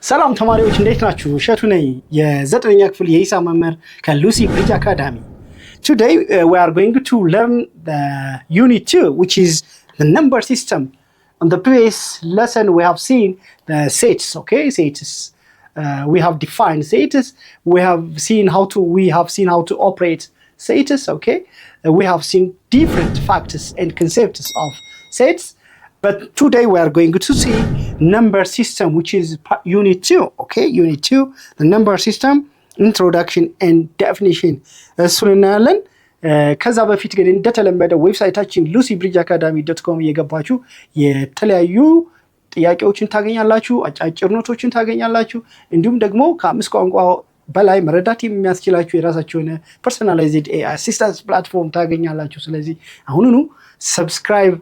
ሰላም ተማሪዎች እንዴት ናችሁ? እሸቱ ነኝ የዘጠነኛ ክፍል የሂሳብ መምህር ከሉሲ ብሪጅ አካዳሚ። Today we are going to learn the unit 2 which is the number system. On the previous lesson we have seen the sets, okay? Sets. We have defined sets. We have seen how to operate sets, okay? We have seen different factors and concepts of sets. But today we are going to see number system, which is unit 2, okay? Unit 2, the number system, introduction and definition. እሱን እናያለን። ከዛ በፊት ግን እንደተለመደው ዌብሳይታችን lucybridgeacademy.com እየገባችሁ የተለያዩ ጥያቄዎችን ታገኛላችሁ፣ አጫጭር ኖቶችን ታገኛላችሁ። እንዲሁም ደግሞ ከ5 ቋንቋ በላይ መረዳት የሚያስችላችሁ የራሳችሁ የሆነ personalized AI assistance platform ታገኛላችሁ። ስለዚህ አሁኑኑ ሰብስክራይብ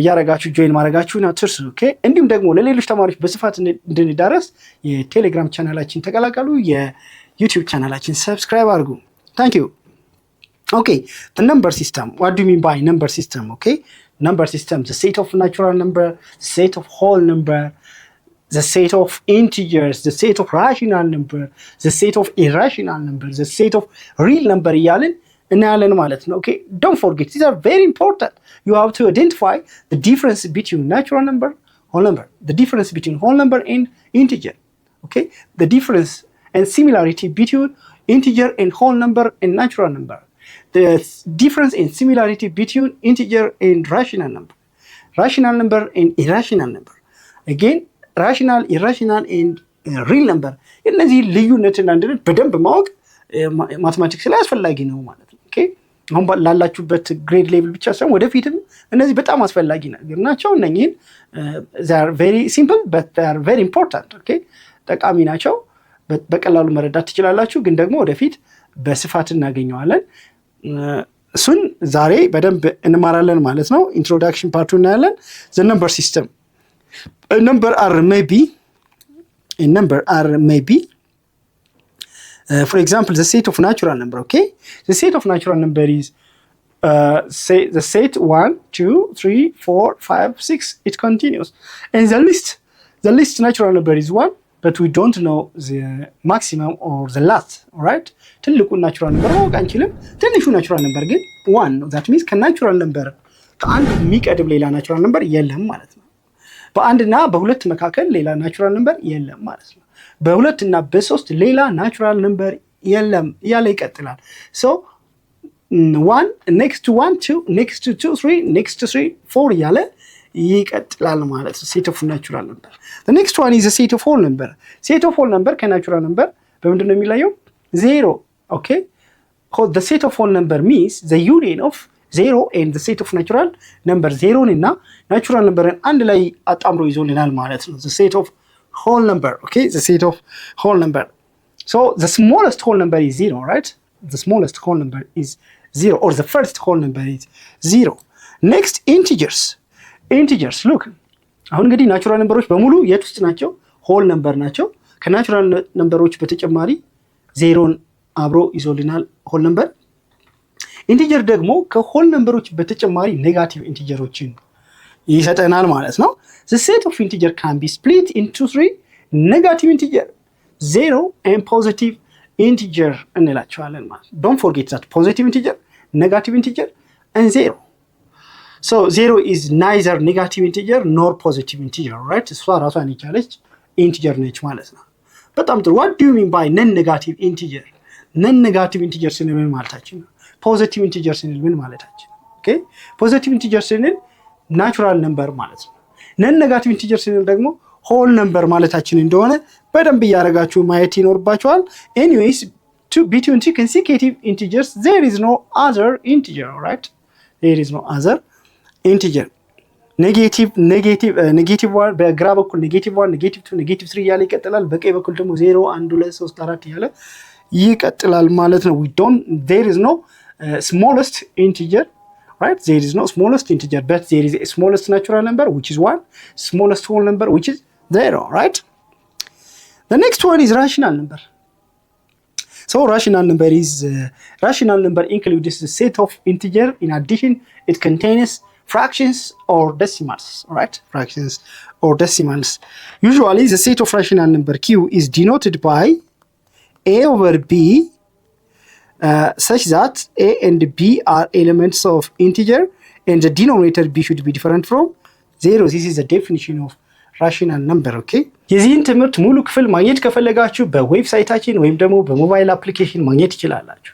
ያረጋችሁ ጆይን ማድረጋችሁን አትርሱ። ኦኬ። እንዲሁም ደግሞ ለሌሎች ተማሪዎች በስፋት እንድንዳረስ የቴሌግራም ቻናላችን ተቀላቀሉ፣ የዩቲዩብ ቻናላችን ሰብስክራይብ አድርጉ። Thank you. Okay, the number system. What do you mean by number system? Okay, number system, the set of natural number, the set of whole number, the set of integers, the set of rational number, the set of irrational number, the set of real number እያልን እናያለን ማለት ነው። Okay, don't forget, these are very important. You have to identify the difference between natural number, whole number, the difference between whole number and integer. Okay, the difference and similarity between integer and whole number and natural number. The difference and similarity between integer and rational number and irrational number. Again, rational, irrational and real number. እነዚህ ልዩነትና አንድነት በደንብ ማወቅ ማቴማቲክስ ላይ አስፈላጊ ነው ማለት ነው። ኦኬ፣ አሁን ላላችሁበት ግሬድ ሌቭል ብቻ ሳይሆን ወደፊትም እነዚህ በጣም አስፈላጊ ነገር ናቸው። እነኚህን they are very simple but they are very important. ኦኬ፣ ጠቃሚ ናቸው። በቀላሉ መረዳት ትችላላችሁ፣ ግን ደግሞ ወደፊት በስፋት እናገኘዋለን። እሱን ዛሬ በደንብ እንማራለን ማለት ነው። ኢንትሮዳክሽን ፓርቱ እናያለን። the number system. A number may be for example the set of natural number. Okay, the set of natural number is say the set 1 2 3 4 5 6. It continues, and the list natural number is 1, but we don't know the maximum or the last. All right, ትልቁ ናቹራል ነምበር ማወቅ አንችልም። ትንሹ ናቹራል ነምበር ግን 1 ነው። that means ከናቹራል ነምበር ከአንድ የሚቀድም ሌላ ናቹራል ነምበር የለም ማለት ነው። በአንድና በሁለት መካከል ሌላ ናቹራል ነምበር የለም ማለት ነው። በሁለት እና በሶስት ሌላ ናቹራል ነምበር የለም እያለ ይቀጥላል። so 1 next to 1 2 next to 2 3 next to 3 4 እያለ ይቀጥላል ማለት ነው። set of natural number. The next one is a set of whole number. Set of whole number ከናቹራል ነምበር በምንድን ነው የሚለየው? 0. Okay, the set of whole number means the union of 0 and the set of natural number. 0 እና ናቹራል ነምበርን አንድ ላይ አጣምሮ ይዞልናል ማለት ነው። the set of whole number. Okay, the set of whole number. So the smallest whole number is 0, right? The smallest whole number is 0, or the first whole number is 0. Next, integers. look, አሁን እንግዲህ ናቹራል ነምበሮች በሙሉ የት ውስጥ ናቸው? ሆል ነምበር ናቸው። ከናቹራል ነምበሮች በተጨማሪ ዜሮን አብሮ ይዞልናል ሆል ነምበር። ኢንቲጀር ደግሞ ከሆል ነምበሮች በተጨማሪ ኔጋቲቭ ኢንቲጀሮችን ይሰጠናል ማለት ነው። the set of integer can be split into 3 negative integer, 0 and positive integer እንላቸዋለን ማለት ነው። don't forget that positive integer, negative integer and 0. So 0 is neither negative integer nor positive integer, right? እሷ ራሷን የቻለች ኢንቲጀር ነች ማለት ነው። በጣም ጥሩ። what do you mean by non negative integer? non negative integer ስንል ምን ማለታችን ነው? ፖዚቲቭ ኢንቲጀር ስንል ምን ማለታችን ነው? ኦኬ፣ ፖዚቲቭ ኢንቲጀር ስንል ናቹራል ነምበር ማለት ነው። non negative integer ስንል ደግሞ ሆል ነምበር ማለታችን እንደሆነ በደንብ እያደረጋችሁ ማየት ይኖርባችኋል። anyways, between two consecutive integers there is no other integer, right? There is no other integer. ኔጌቲቭ ዋን በግራ በኩል ኔጌቲቭ 1 ኔጌቲቭ 2 ኔጌቲቭ 3 እያለ ይቀጥላል። በቀኝ በኩል ደግሞ 0 1 2 3 4 እያለ ይቀጥላል ማለት ነው። there is no smallest integer, right? There is no smallest integer, but there is a smallest natural number which is 1, smallest whole number which is 0, right? The next one is rational number. So rational number includes the set of integer. In addition, it contains fractions or decimals, right? Fractions or decimals. Usually the set of rational number Q is denoted by A over B such that A and B are elements of integer and the denominator B should be different from 0. This is the definition of rational number. Okay? የዚህን ትምህርት ሙሉ ክፍል ማግኘት ከፈለጋችሁ በዌብሳይታችን ወይም ደግሞ በሞባይል አፕሊኬሽን ማግኘት ትችላላችሁ።